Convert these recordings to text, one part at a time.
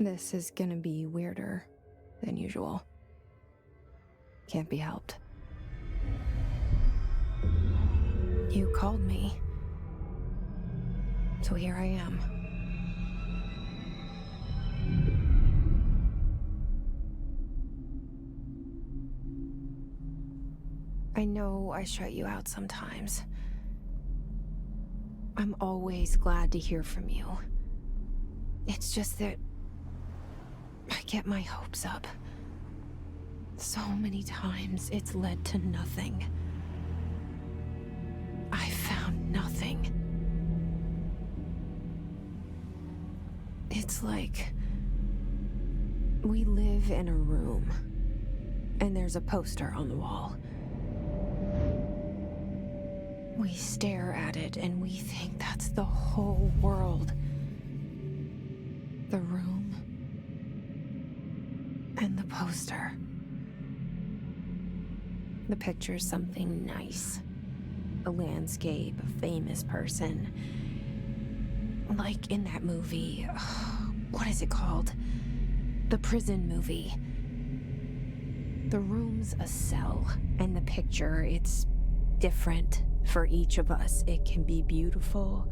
This is gonna be weirder than usual. Can't be helped. You called me. So here I am. I know I shut you out sometimes. I'm always glad to hear from you. It's just that I get my hopes up. So many times it's led to nothing. I found nothing. It's like we live in a room, and there's a poster on the wall. We stare at it and we think that's the whole world. The room and the poster. The picture's something nice. A landscape, a famous person. Like in that movie, what is it called? The prison movie. The room's a cell, and the picture, it's different for each of us. It can be beautiful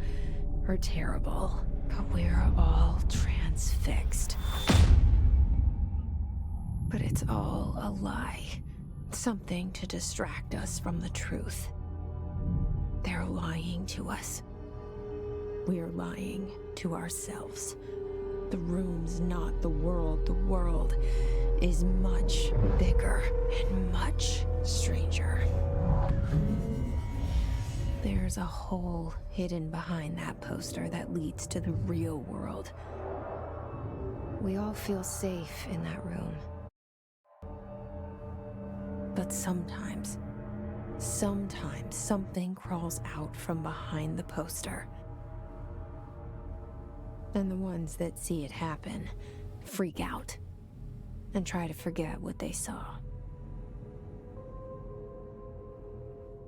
or terrible, but we're all transfixed. But it's all a lie. Something to distract us from the truth. They're lying to us. We're lying to ourselves. The room's not the world. The world is much bigger and much stranger. There's a hole hidden behind that poster that leads to the real world. We all feel safe in that room. But sometimes something crawls out from behind the poster. And the ones that see it happen freak out and try to forget what they saw.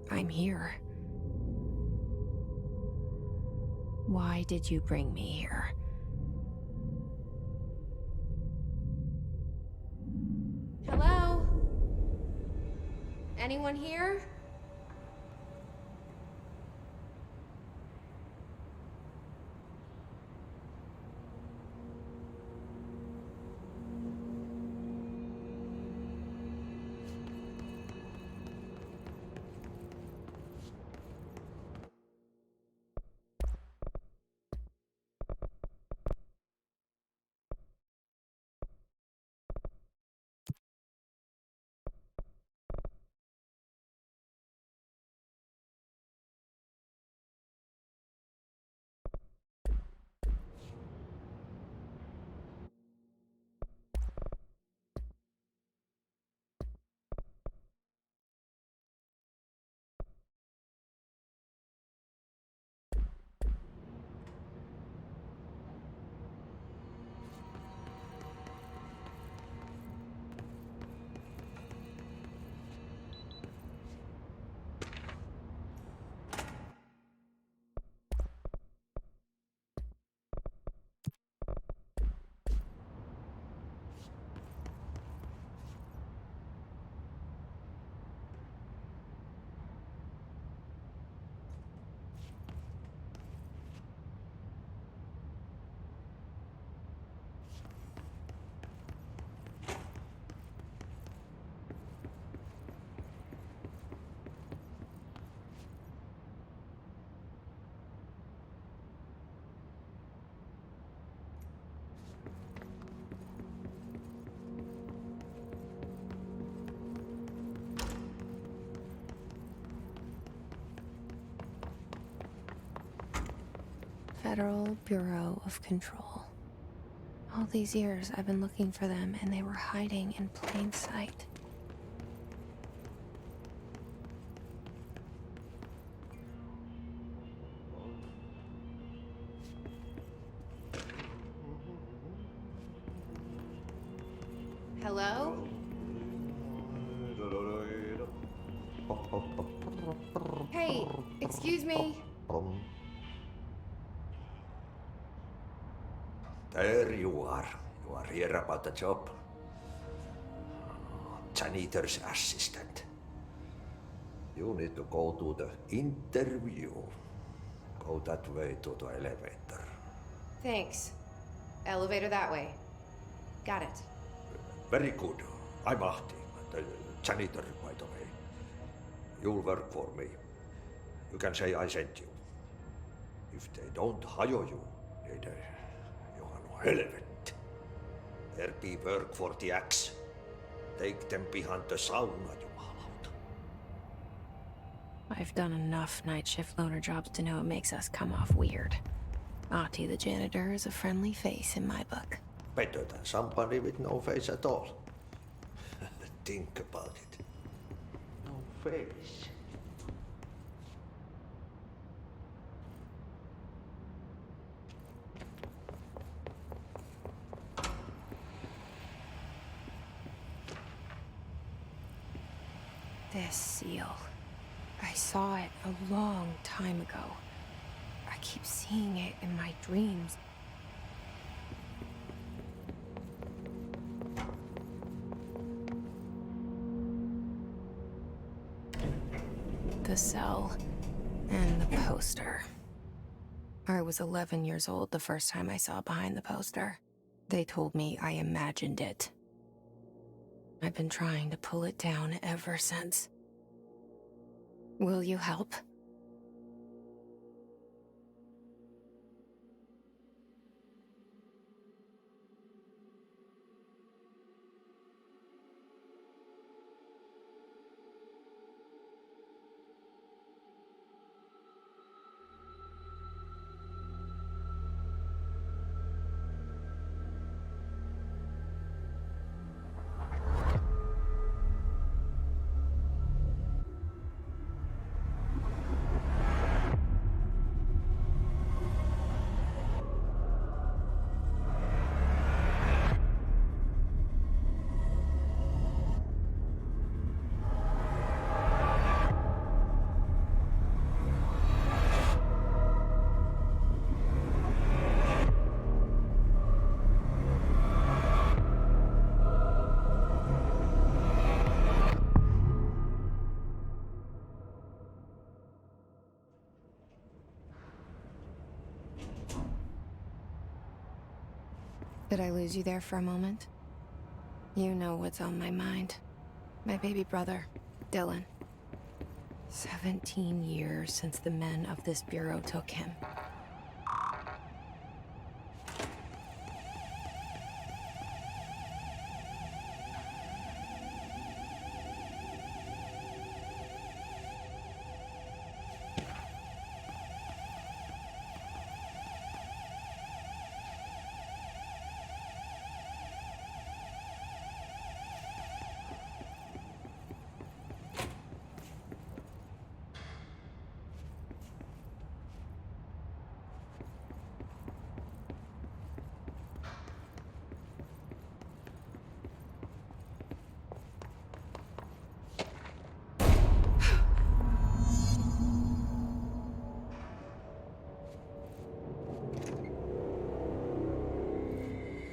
I'm here. Why did you bring me here? Hello? Anyone here? Federal Bureau of Control. All these years I've been looking for them, and they were hiding in plain sight. Hello? Hey, excuse me. There you are. You Hear about the job? Janitor's assistant. You need to go to the interview. Go that way to the elevator. Thanks. Elevator that way. Got it. Very good. I'm Ahti, the janitor, by the way. You'll work for me. You can say I sent you. If they don't hire you, niin Johan on helvet. There be work for the axe. Take them behind the sauna, jumalauta. I've done enough night shift loner jobs to know it makes us come off weird. Ahti the janitor is a friendly face in my book. Better than somebody with no face at all. Think about it. No face. This seal. I saw it a long time ago. I keep seeing it in my dreams. The cell and the poster. I was 11 years old the first time I saw behind the poster. They told me I imagined it. I've been trying to pull it down ever since. Will you help? Did I lose you there for a moment? You know what's on my mind. My baby brother, Dylan. 17 years since the men of this bureau took him.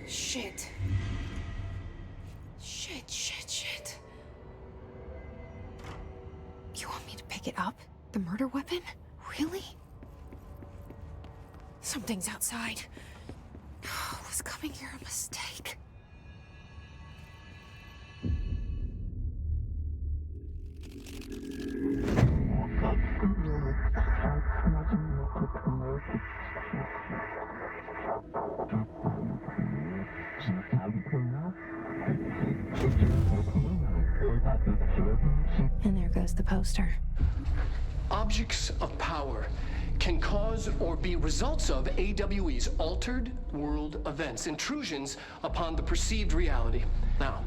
Shit. Shit. You want me to pick it up? The murder weapon? Really? Something's outside. Was coming here a mistake? And there goes the poster. Objects of power can cause or be results of AWE's altered world events, intrusions upon the perceived reality. Now,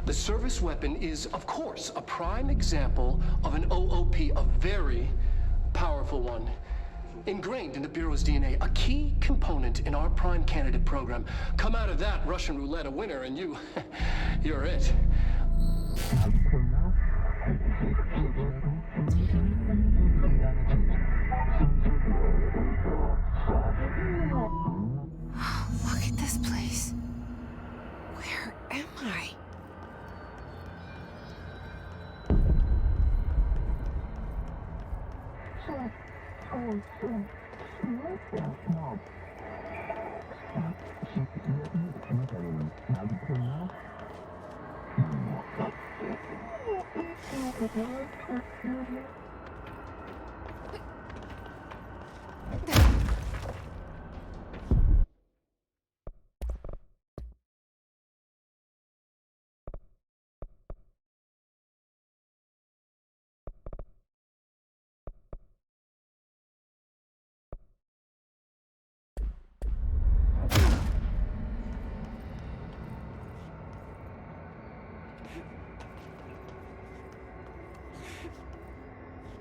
the service weapon is, of course, a prime example of an OOP, a very powerful one. Ingrained in the Bureau's DNA, a key component in our prime candidate program. Come out of that Russian roulette a winner and you're it. Look at this place. am I?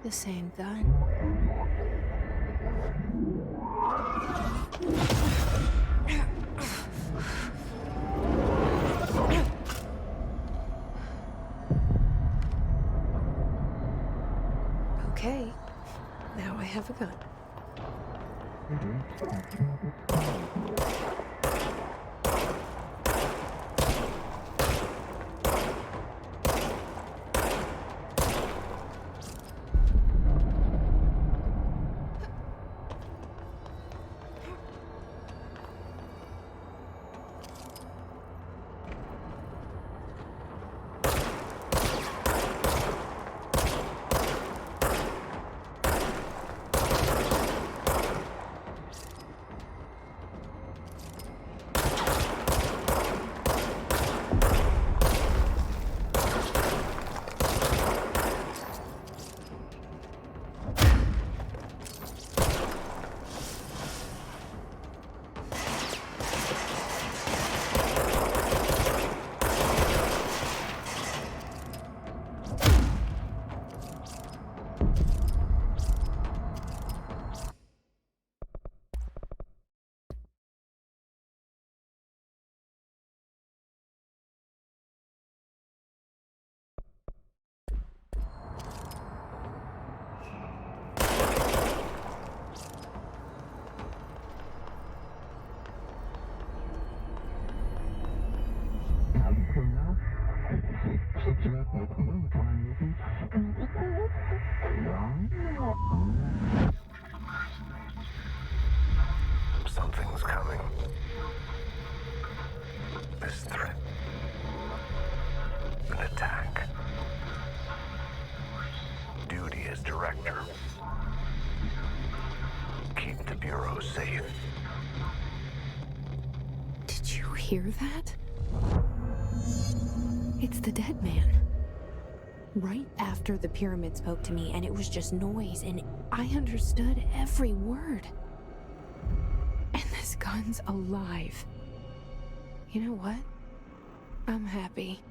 The same gun. Okay, now I have a gun. Something's coming. This threat. An attack. Duty as director. Keep the Bureau safe. Did you hear that? It's the dead man. Right after the pyramid spoke to me, and it was just noise, and I understood every word. And this gun's alive. You know what? I'm happy.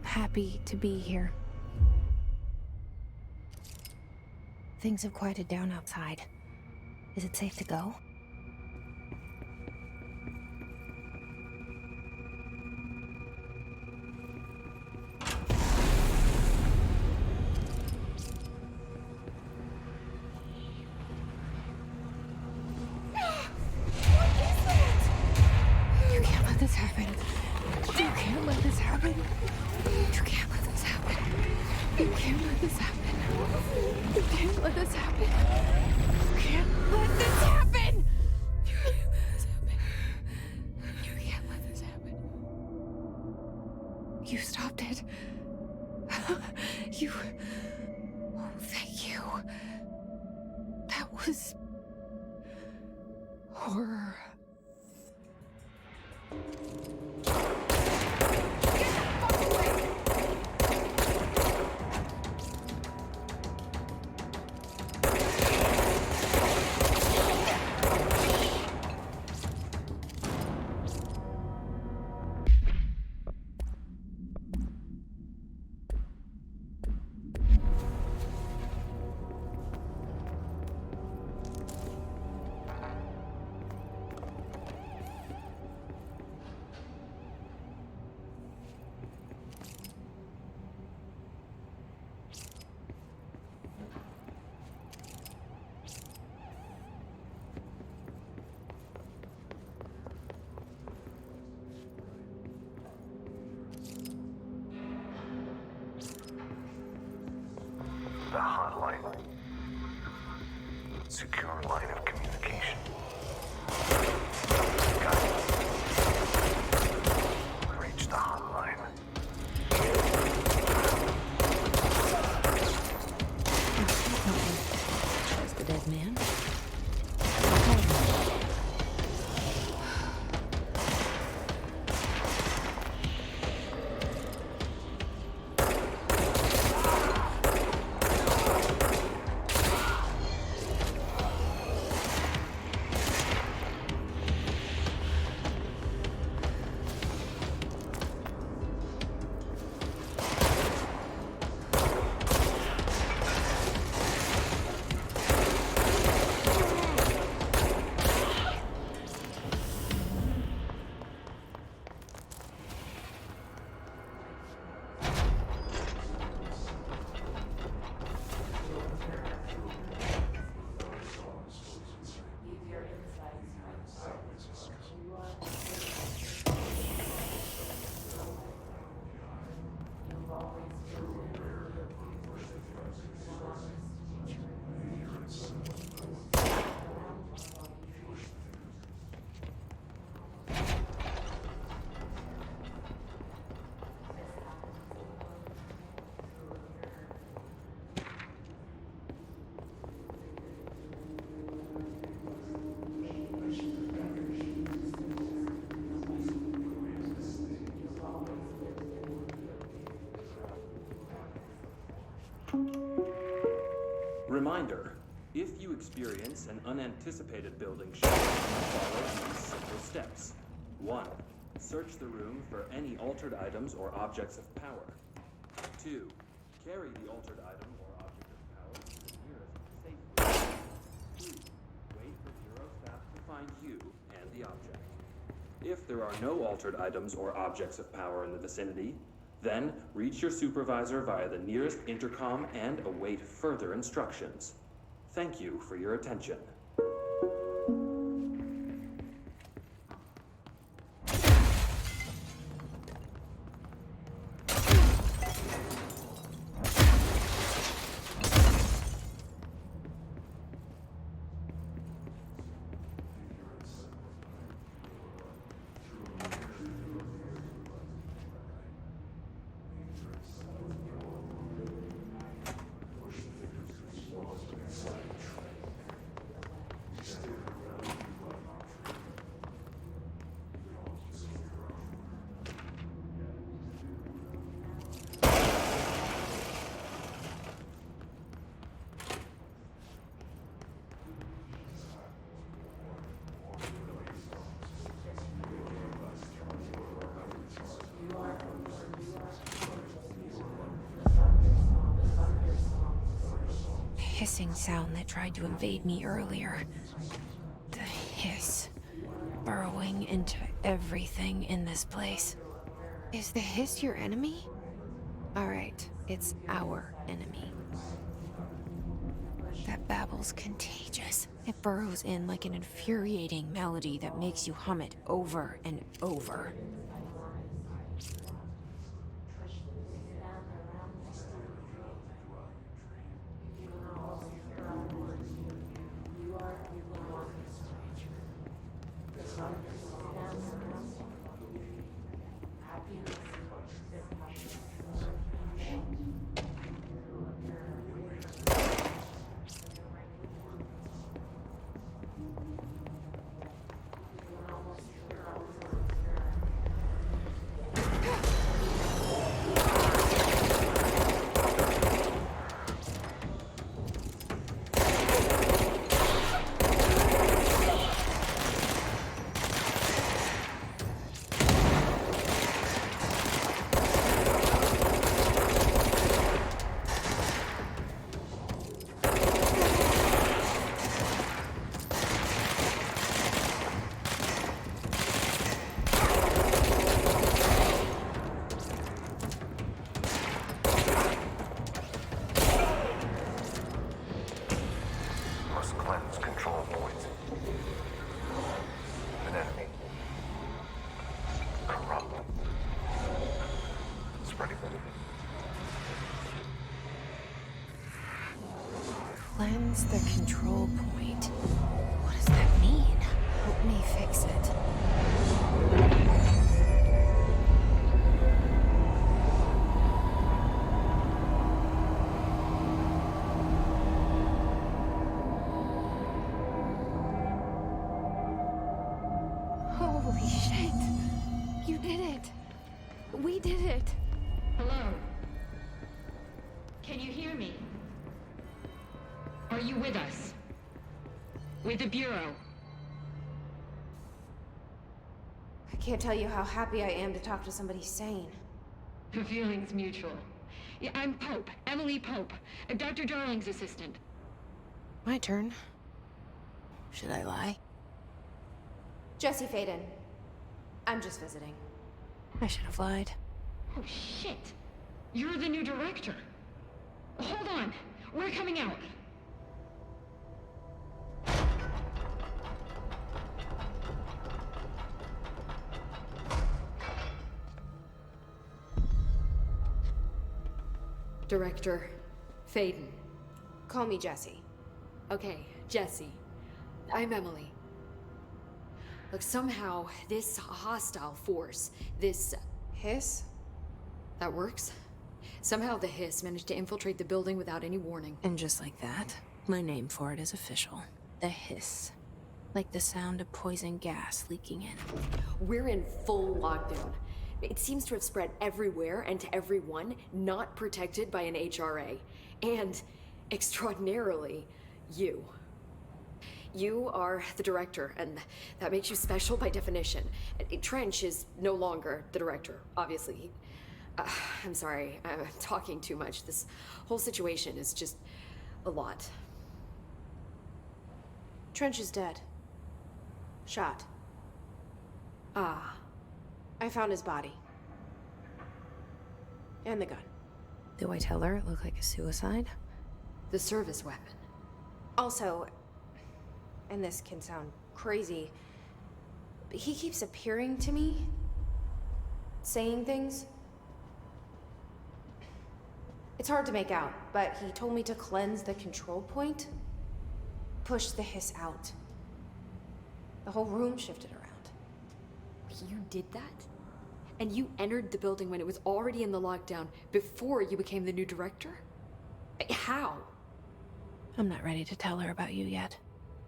Happy to be here. Things have quieted down outside. Is it safe to go? You can't let this happen. You can't let this happen. You can't let this happen. You can't let this happen. You can't let this happen. You can't let this happen. You can't let this happen. You can't let this happen. You stopped it. You... Oh, thank you. That was... horror. the hotline. Secure line of communication. Got it. Reach the hotline. There's the dead man. Reminder, if you experience an unanticipated building shock, follow these simple steps. 1. Search the room for any altered items or objects of power. 2. Carry the altered item or object of power to the nearest safe room. 3. Wait for Bureau staff to find you and the object. If there are no altered items or objects of power in the vicinity, then reach your supervisor via the nearest intercom and await further instructions. Thank you for your attention. Hissing sound that tried to invade me earlier. The hiss. Burrowing into everything in this place. Is the hiss your enemy? Alright, it's our enemy. That babble's contagious. It burrows in like an infuriating melody that makes you hum it over and over. Cleanse the control point. What does that mean? Help me fix it. Holy shit! You did it! We did it! Hello? Can you hear me? Are you with us? With the Bureau? I can't tell you how happy I am to talk to somebody sane. The feeling's mutual. Yeah, I'm Pope, Emily Pope, Dr. Darling's assistant. My turn. Should I lie? Jesse Faden. I'm just visiting. I should have lied. Oh, shit. You're the new director. Hold on. We're coming out. Director Faden. Call me Jesse. Okay, Jesse. I'm Emily. Look, somehow this hostile force, this... Hiss? that works? Somehow the hiss managed to infiltrate the building without any warning. And just like that, my name for it is official. The hiss. Like the sound of poison gas leaking in. We're in full lockdown. It seems to have spread everywhere and to everyone not protected by an HRA. And, extraordinarily, you. You are the director, and that makes you special by definition. Trench is no longer the director, obviously. I'm sorry, I'm talking too much. This whole situation is just a lot. Trench is dead. Shot. Ah. I found his body. And the gun. Do I tell her it looked like a suicide? The service weapon. Also, and this can sound crazy, but he keeps appearing to me, saying things. It's hard to make out, but he told me to cleanse the control point, push the hiss out. The whole room shifted around. You did that? And you entered the building when it was already in the lockdown before you became the new director? How? I'm not ready to tell her about you yet.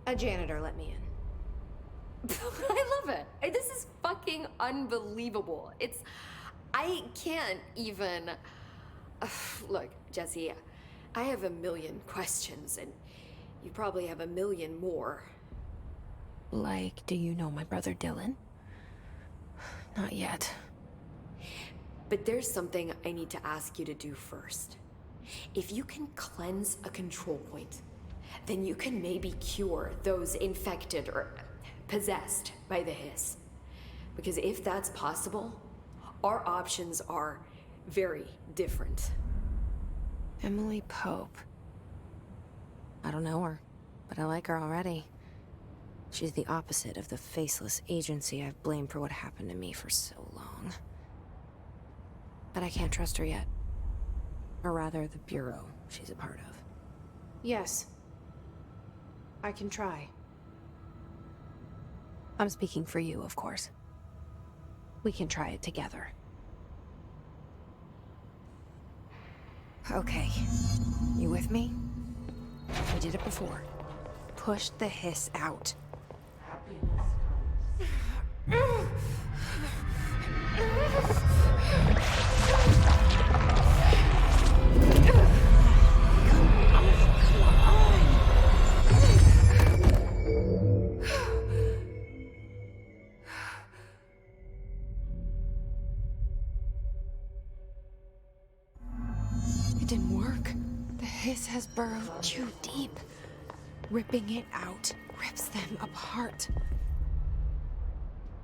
A janitor let me in. I love it. This is fucking unbelievable. I can't even... Look, Jesse, I have a million questions, and you probably have a million more. Like, do you know my brother Dylan? Not yet. But there's something I need to ask you to do first. If you can cleanse a control point, then you can maybe cure those infected or possessed by the hiss. Because if that's possible, our options are very different. Emily Pope. I don't know her, but I like her already. She's the opposite of the faceless agency I've blamed for what happened to me for so long. But I can't trust her yet. Or rather, the Bureau she's a part of. Yes. I can try. I'm speaking for you, of course. We can try it together. Okay. You with me? We did it before. Push the hiss out. It didn't work. The hiss has burrowed too deep. Ripping it out rips them apart.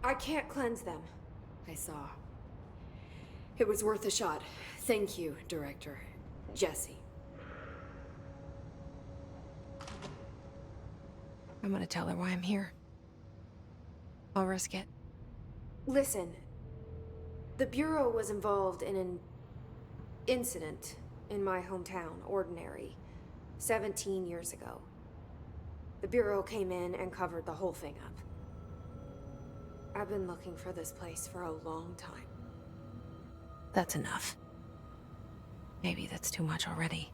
I can't cleanse them. I saw. It was worth a shot. Thank you, Director. Jesse. I'm gonna tell her why I'm here. I'll risk it. Listen. The Bureau was involved in an incident in my hometown, Ordinary. 17 years ago. The Bureau came in and covered the whole thing up. I've been looking for this place for a long time. That's enough. Maybe that's too much already.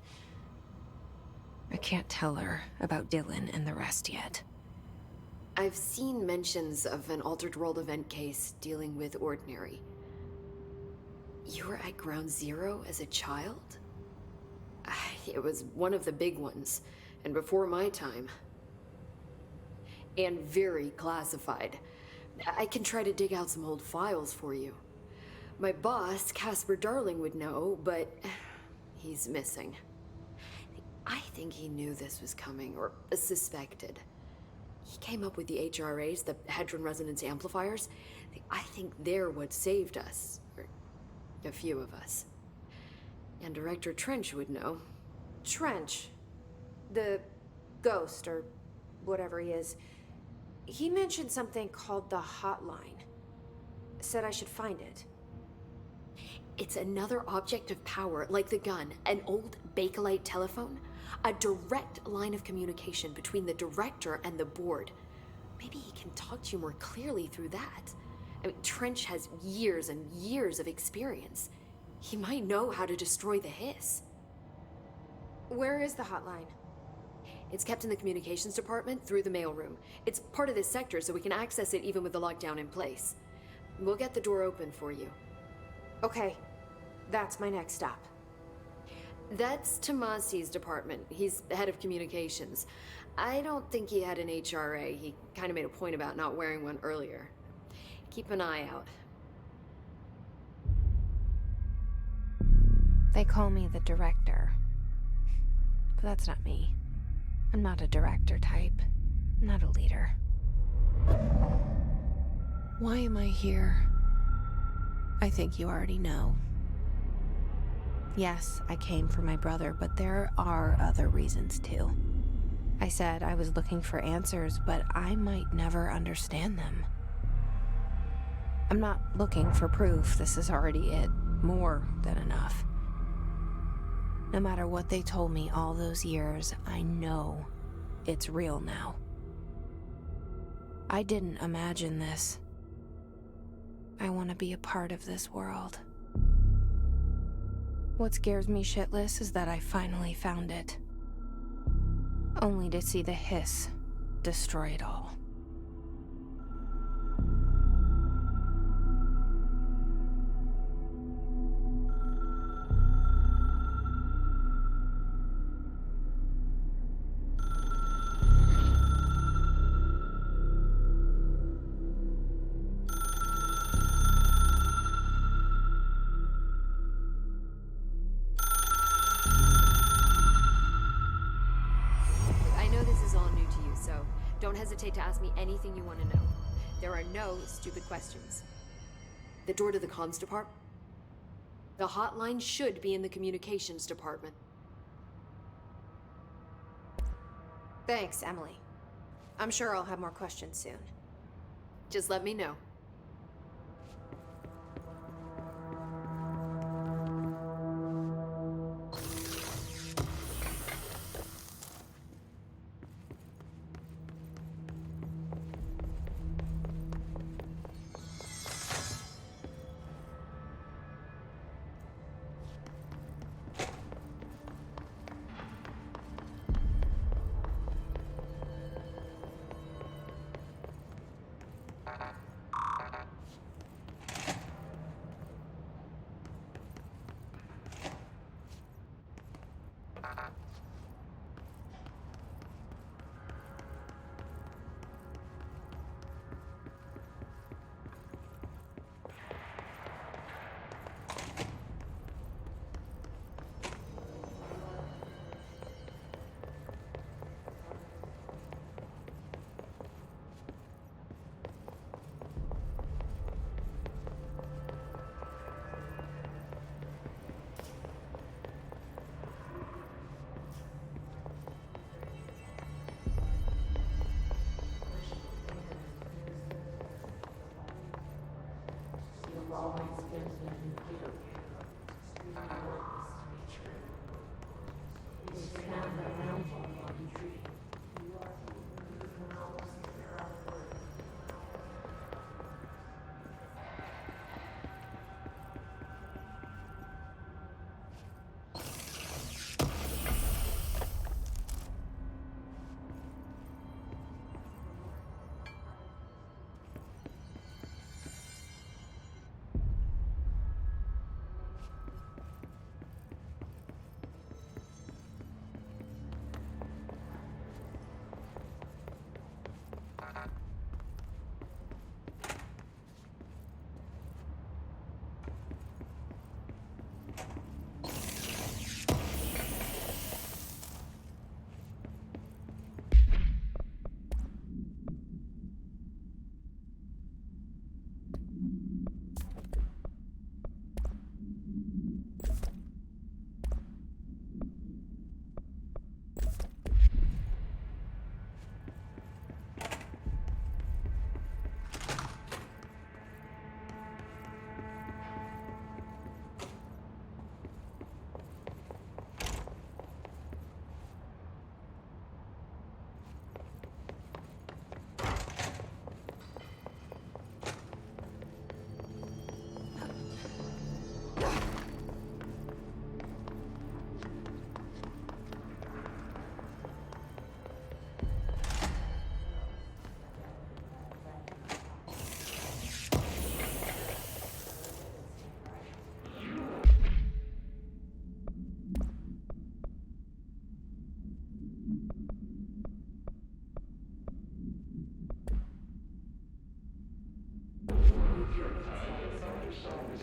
I can't tell her about Dylan and the rest yet. I've seen mentions of an Altered World event case dealing with Ordinary. You were at Ground Zero as a child? It was one of the big ones, and before my time. And very classified. I can try to dig out some old files for you. My boss, Casper Darling, would know, but he's missing. I think he knew this was coming, or suspected. He came up with the HRAs, the Hadron Resonance Amplifiers. I think they're what saved us. Or a few of us. And Director Trench would know. Trench. The ghost, or whatever he is. He mentioned something called the Hotline. Said I should find it. It's another object of power, like the gun, an old Bakelite telephone. A direct line of communication between the director and the board. Maybe he can talk to you more clearly through that. I mean, Trench has years and years of experience. He might know how to destroy the hiss. Where is the hotline? It's kept in the communications department through the mailroom. It's part of this sector, so we can access it even with the lockdown in place. We'll get the door open for you. Okay, that's my next stop. That's Tomasi's department. He's head of communications. I don't think he had an HRA. He kind of made a point about not wearing one earlier. Keep an eye out. They call me the director. But that's not me. I'm not a director type. I'm not a leader. Why am I here? I think you already know. Yes, I came for my brother, but there are other reasons too. I said I was looking for answers, but I might never understand them. I'm not looking for proof. This is already it. More than enough. No matter what they told me all those years, I know it's real now. I didn't imagine this. I want to be a part of this world. What scares me shitless is that I finally found it. Only to see the hiss destroy it all. Don't hesitate to ask me anything you want to know. There are no stupid questions. The door to the comms department? The hotline should be in the communications department. Thanks, Emily. I'm sure I'll have more questions soon. Just let me know.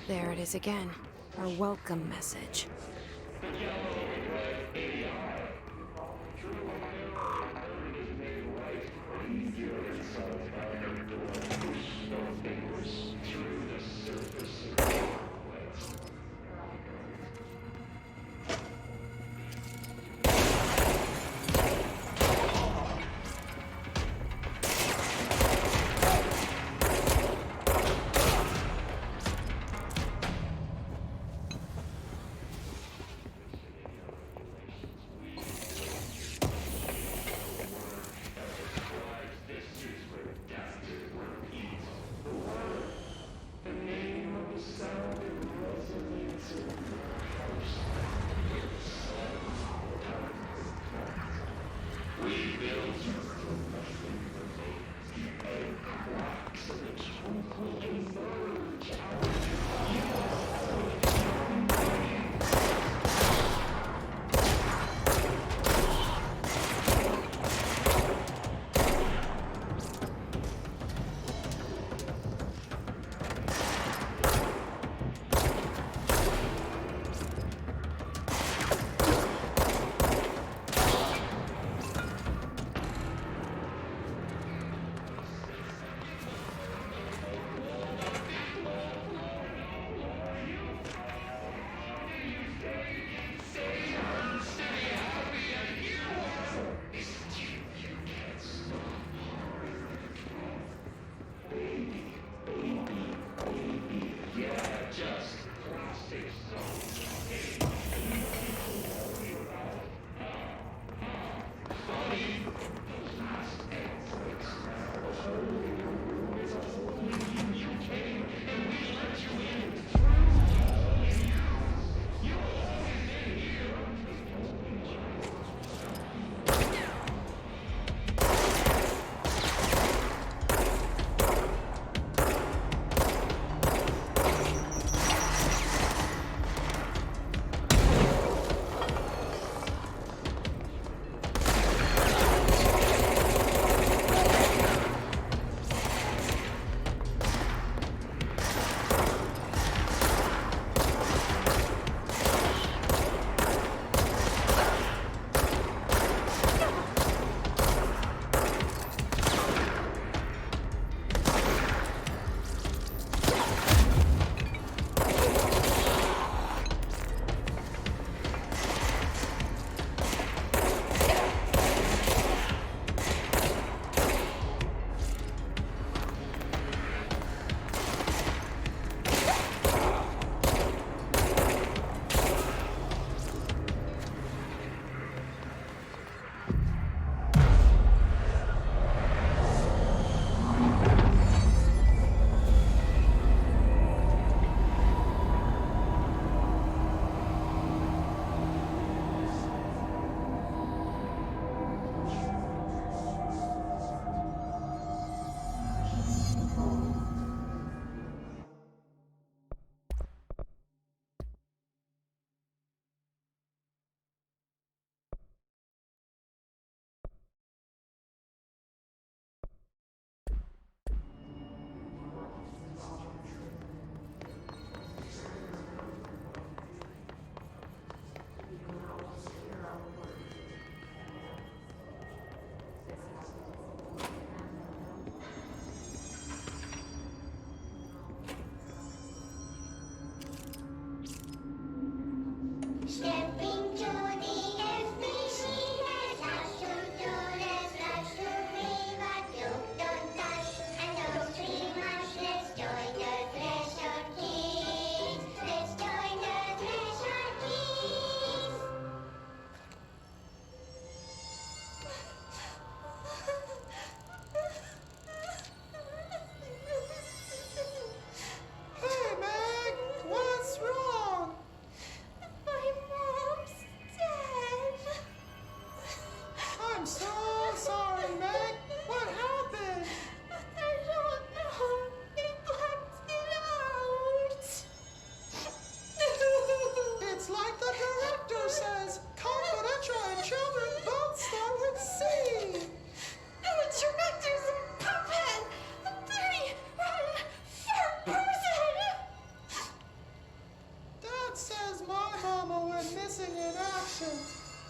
There it is again. Our welcome message.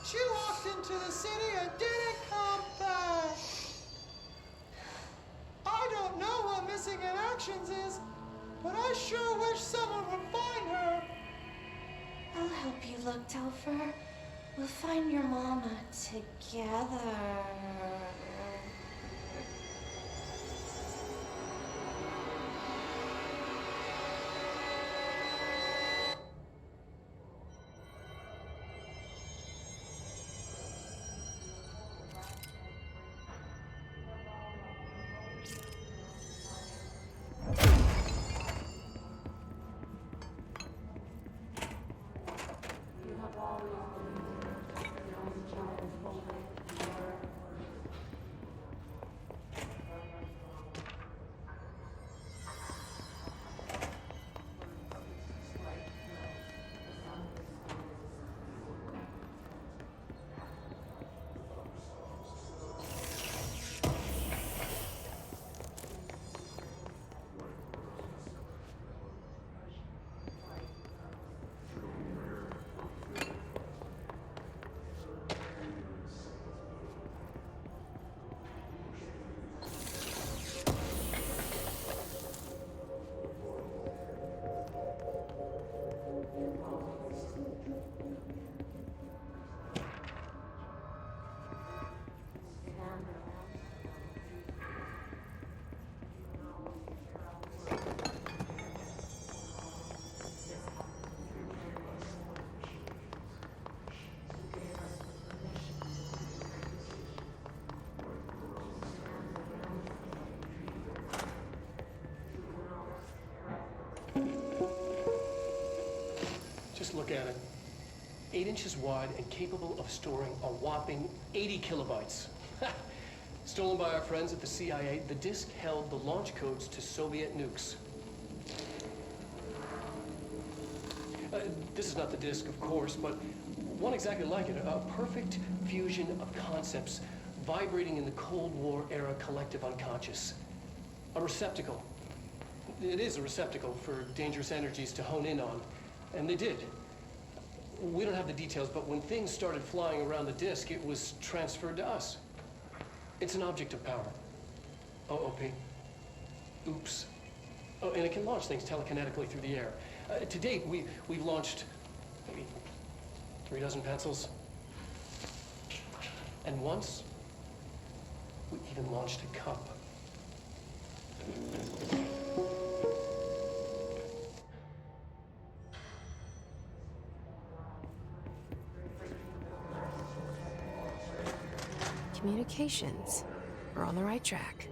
She walked into the city and didn't come back. I don't know what missing in actions is, but I sure wish someone would find her. I'll help you look, Topher. We'll find your mama together. Just look at it. 8 inches wide and capable of storing a whopping 80 kilobytes. Stolen by our friends at the CIA, the disk held the launch codes to Soviet nukes. This is not the disk, of course, but one exactly like it. A perfect fusion of concepts vibrating in the Cold War era collective unconscious. A receptacle. It is a receptacle for dangerous energies to hone in on. And they did. We don't have the details, but when things started flying around the disk, it was transferred to us. It's an object of power. OOP. Oops. Oh, and it can launch things telekinetically through the air. To date, we've launched maybe 3 dozen pencils. And once, we even launched a cup. Communications. We're on the right track.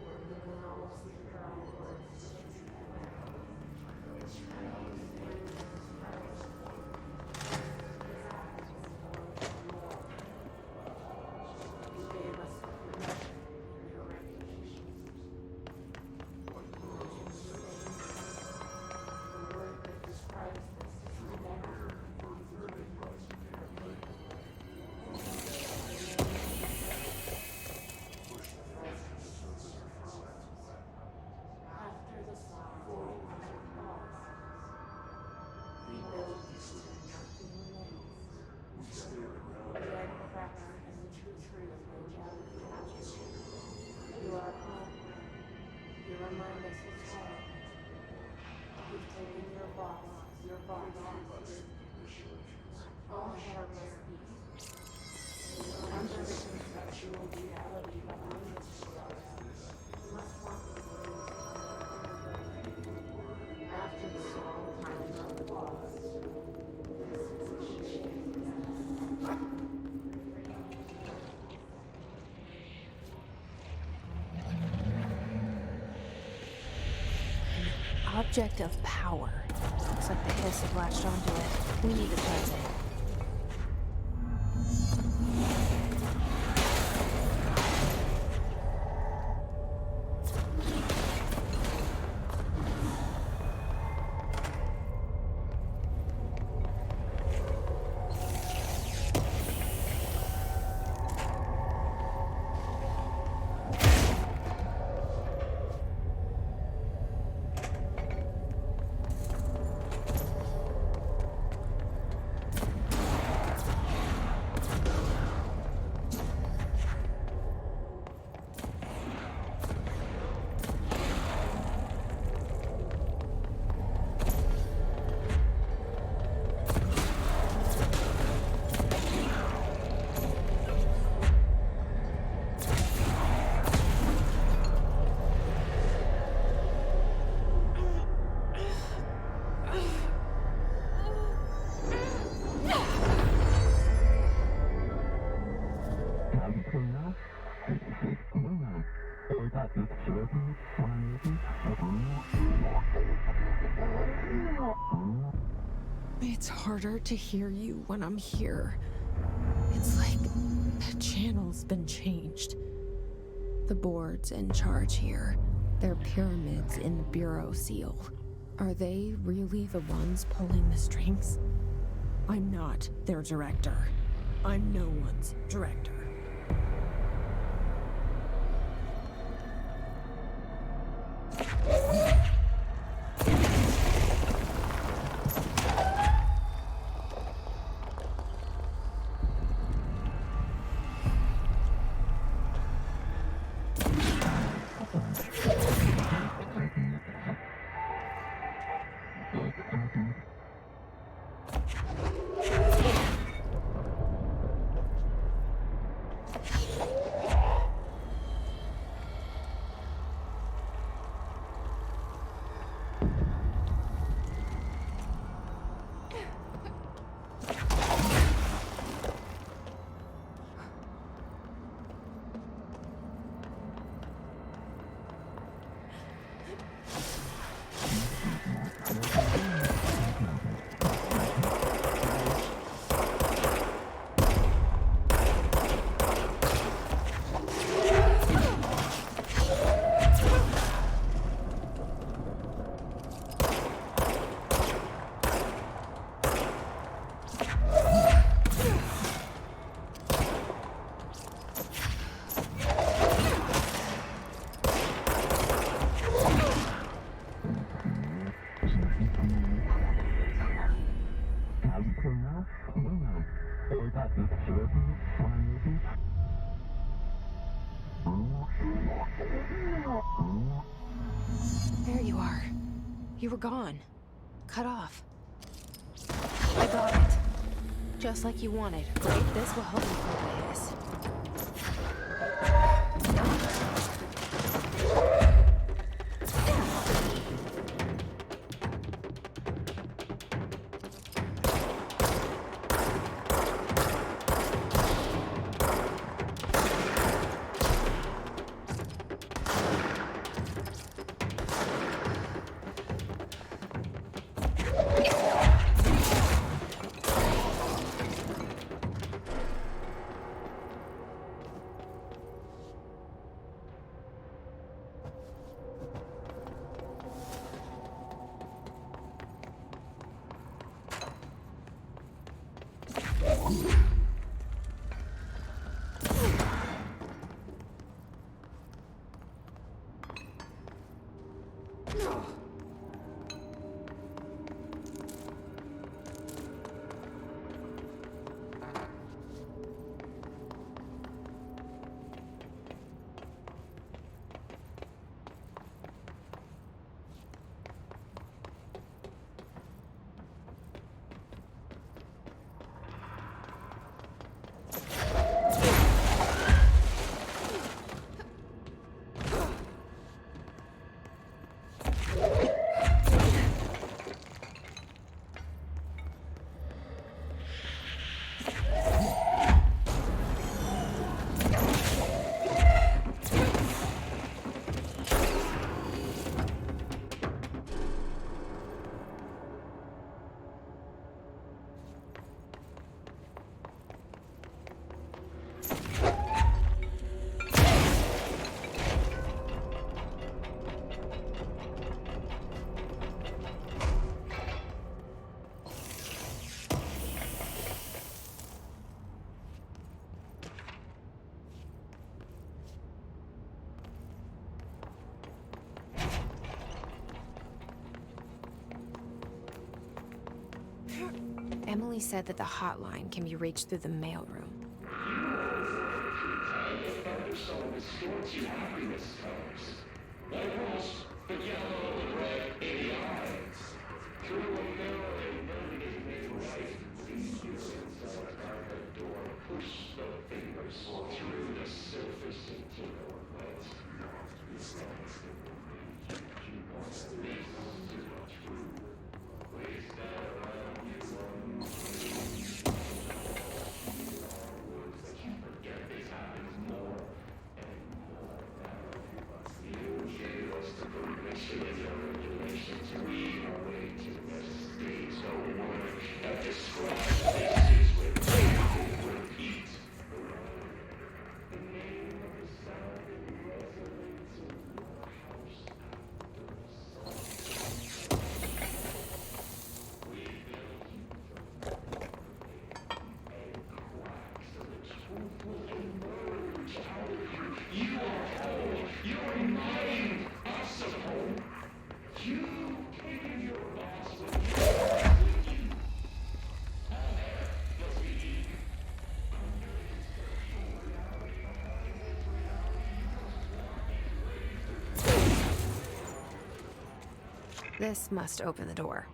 Object of power. Looks like the Hiss have latched onto it. We need to cleanse it. It's harder to hear you when I'm here. It's like the channel's been changed. The board's in charge here. They're pyramids in the Bureau seal. Are they really the ones pulling the strings? I'm not their director. I'm no one's director. There you are. You were gone. Cut off. I got it. Just like you wanted, right? This will help me through this. Emily said that the hotline can be reached through the mailroom. This must open the door.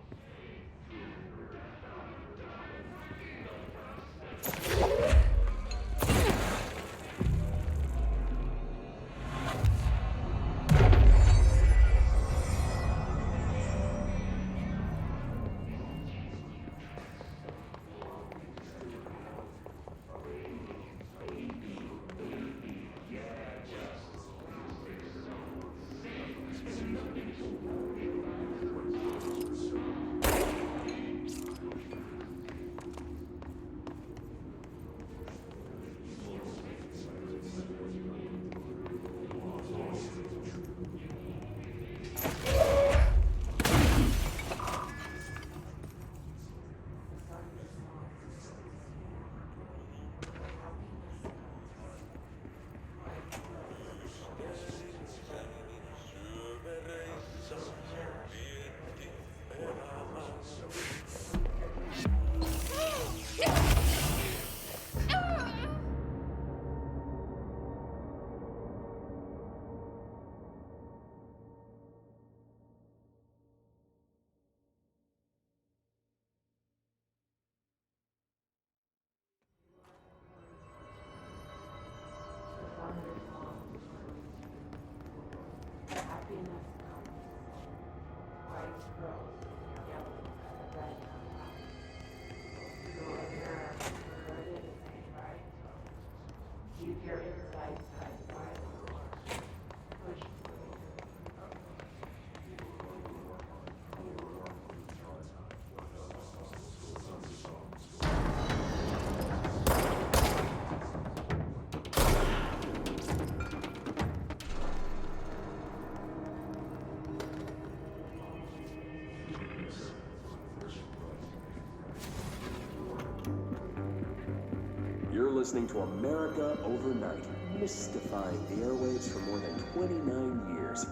You're listening to America Overnight, mystifying the airwaves for more than 29 years.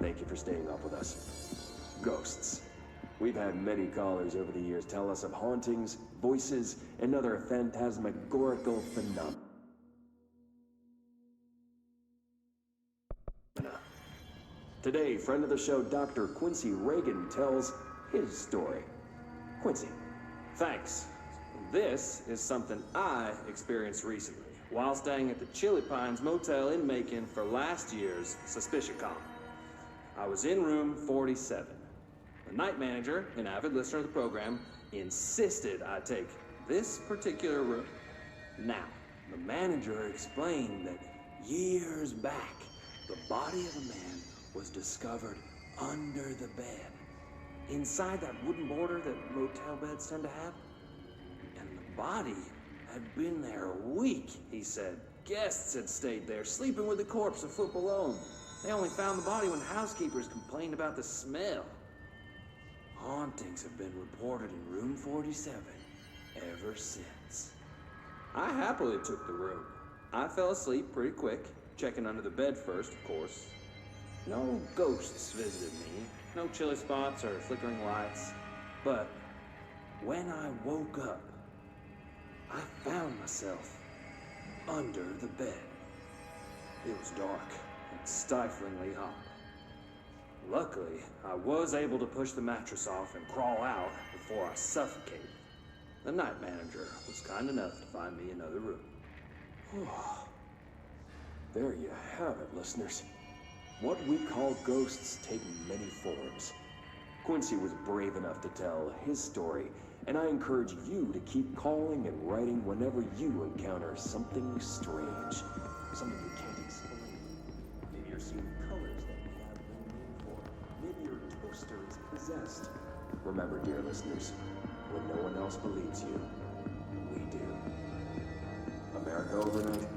Thank you for staying up with us. Ghosts. We've had many callers over the years tell us of hauntings, voices, and other phantasmagorical phenomena. Today, friend of the show, Dr. Quincy Reagan, tells his story. Quincy. Thanks. This is something I experienced recently while staying at the Chili Pines Motel in Macon for last year's Suspicion Con. I was in room 47. The night manager, an avid listener of the program, insisted I take this particular room. Now, the manager explained that years back, the body of a man was discovered under the bed. Inside that wooden border that motel beds tend to have. And the body had been there a week, he said. Guests had stayed there, sleeping with the corpse a foot below them. They only found the body when housekeepers complained about the smell. Hauntings have been reported in room 47 ever since. I happily took the room. I fell asleep pretty quick, checking under the bed first, of course. No ghosts visited me. No chilly spots or flickering lights. But when I woke up, I found myself under the bed. It was dark and stiflingly hot. Luckily, I was able to push the mattress off and crawl out before I suffocated. The night manager was kind enough to find me another room. There you have it, listeners. What we call ghosts take many forms. Quincy was brave enough to tell his story, and I encourage you to keep calling and writing whenever you encounter something strange, something you can't explain. Maybe you're seeing colors that we have no name for. Maybe your toaster is possessed. Remember, dear listeners, when no one else believes you, we do. America Overnight.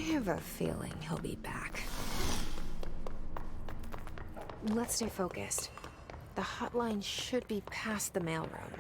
have a feeling he'll be back. Let's stay focused. The hotline should be past the mailroom.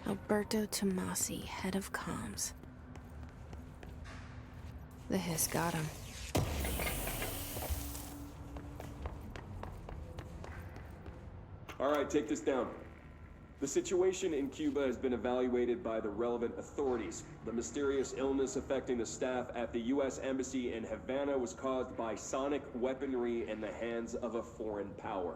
Alberto Tomasi, head of comms. The hiss got him. All right, take this down. The situation in Cuba has been evaluated by the relevant authorities. The mysterious illness affecting the staff at the U.S. Embassy in Havana was caused by sonic weaponry in the hands of a foreign power.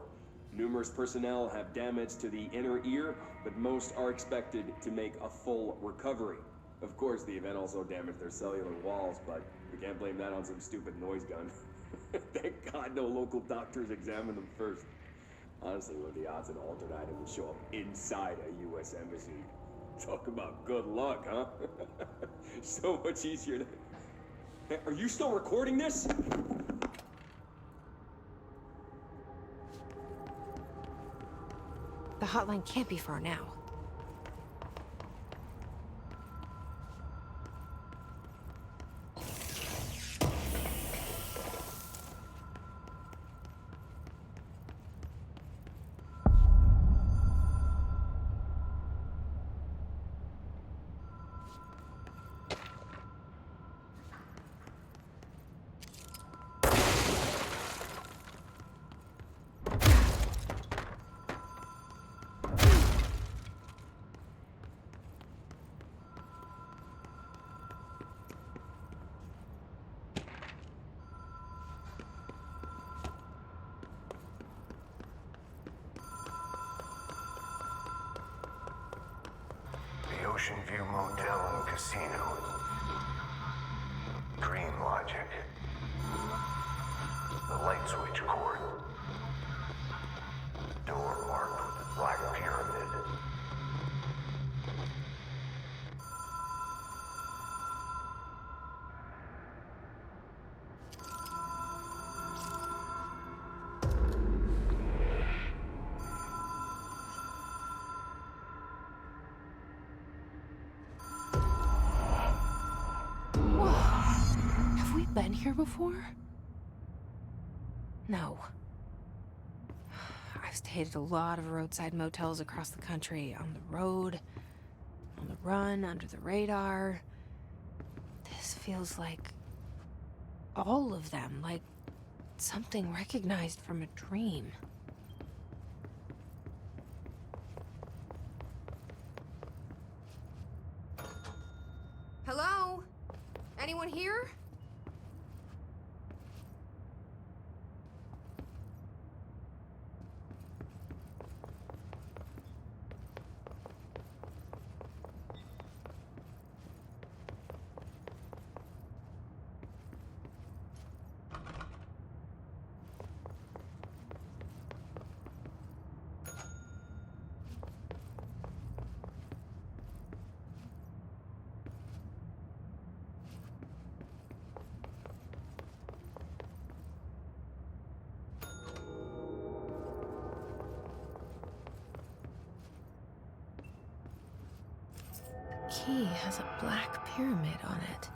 Numerous personnel have damage to the inner ear, but most are expected to make a full recovery. Of course, the event also damaged their cellular walls, but we can't blame that on some stupid noise gun. Thank God no local doctors examined them first. Honestly, what are the odds an altered item would show up inside a U.S. embassy? Talk about good luck, huh? So much easier to... Hey, are you still recording this? The hotline can't be far now. The Ocean View Motel and Casino. Green logic. The light switch cord. Door marked with the black pyramid. Have we been here before? No. I've stayed at a lot of roadside motels across the country, on the road, on the run, under the radar. This feels like all of them, like something recognized from a dream. Hello? Anyone here? key has a black pyramid on it.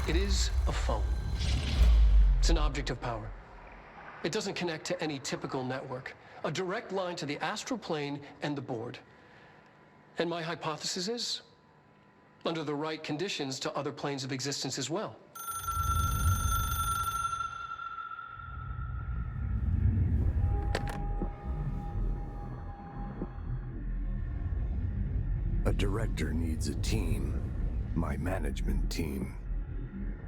It is a phone. It's an object of power. It doesn't connect to any typical network. A direct line to the astral plane and the board. And my hypothesis is, under the right conditions, to other planes of existence as well. A director needs a team. My management team.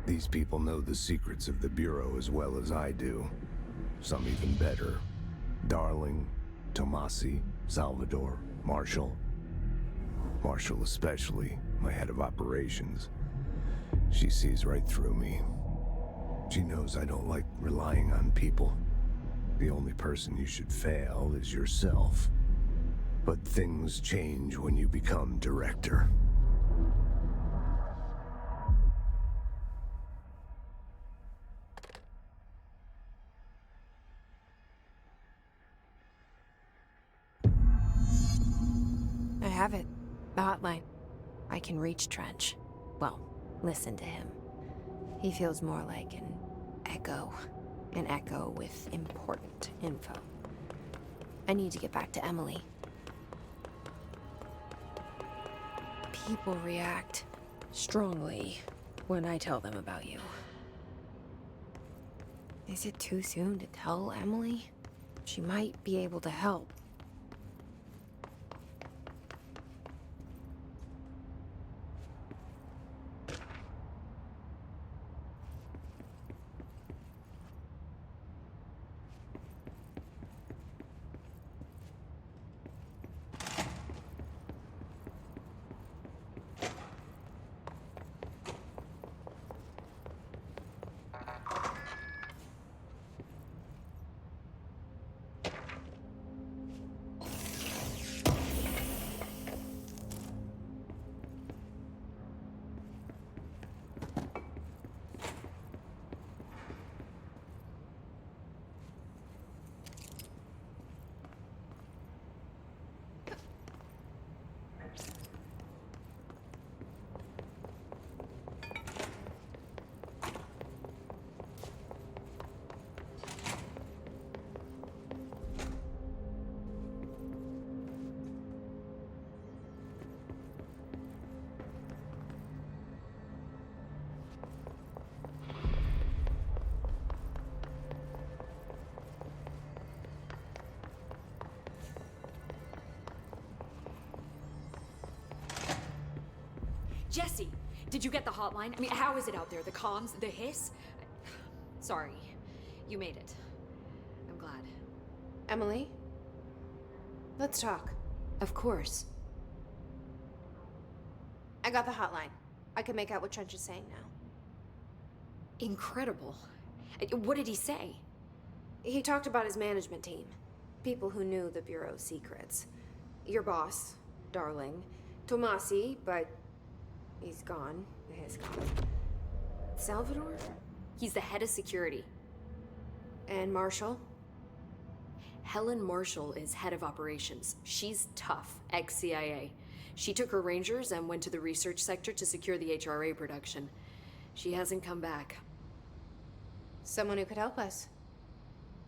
These people know the secrets of the Bureau as well as I do. Some even better. Darling, Tomasi, Salvador, Marshall. Marshall especially, my head of operations. She sees right through me. She knows I don't like relying on people. The only person you should fail is yourself. But things change when you become director. I have it. The hotline. I can reach Trench. Well, listen to him. He feels more like an echo. An echo with important info. I need to get back to Emily. People react strongly when I tell them about you. Is it too soon to tell Emily? She might be able to help. Jesse, did you get the hotline? I mean, how is it out there? The comms, the hiss? Sorry, you made it. I'm glad. Emily? Let's talk. Of course. I got the hotline. I can make out what Trench is saying now. Incredible. What did he say? He talked about his management team. People who knew the Bureau's secrets. Your boss, Darling. Tomasi, but he's gone. His gone. Salvador? He's the head of security. And Marshall? Helen Marshall is head of operations. She's tough, ex-CIA. She took her Rangers and went to the research sector to secure the HRA production. She hasn't come back. Someone who could help us.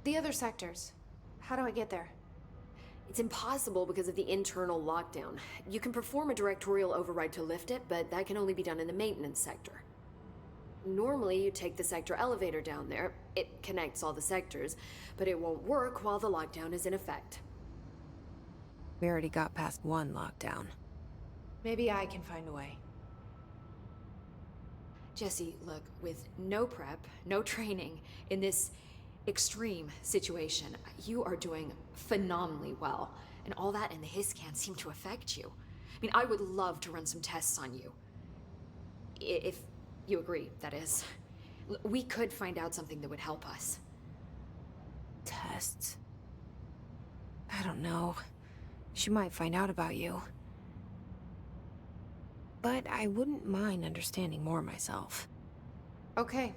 The other sectors. How do I get there? It's impossible because of the internal lockdown. You can perform a directorial override to lift it, but that can only be done in the maintenance sector. Normally, you take the sector elevator down there. It connects all the sectors, but it won't work while the lockdown is in effect. We already got past one lockdown. Maybe I can find a way. Jesse, look, with no prep, no training, in this extreme situation, you are doing phenomenally well. And all that and the hiss can't seem to affect you. I mean, I would love to run some tests on you. If you agree, that is. We could find out something that would help us. Tests? I don't know. She might find out about you. But I wouldn't mind understanding more myself. Okay.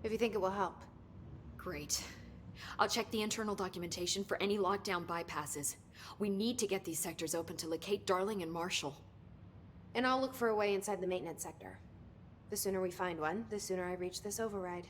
If you think it will help. Great. I'll check the internal documentation for any lockdown bypasses. We need to get these sectors open to locate Darling and Marshall. And I'll look for a way inside the maintenance sector. The sooner we find one, the sooner I reach this override.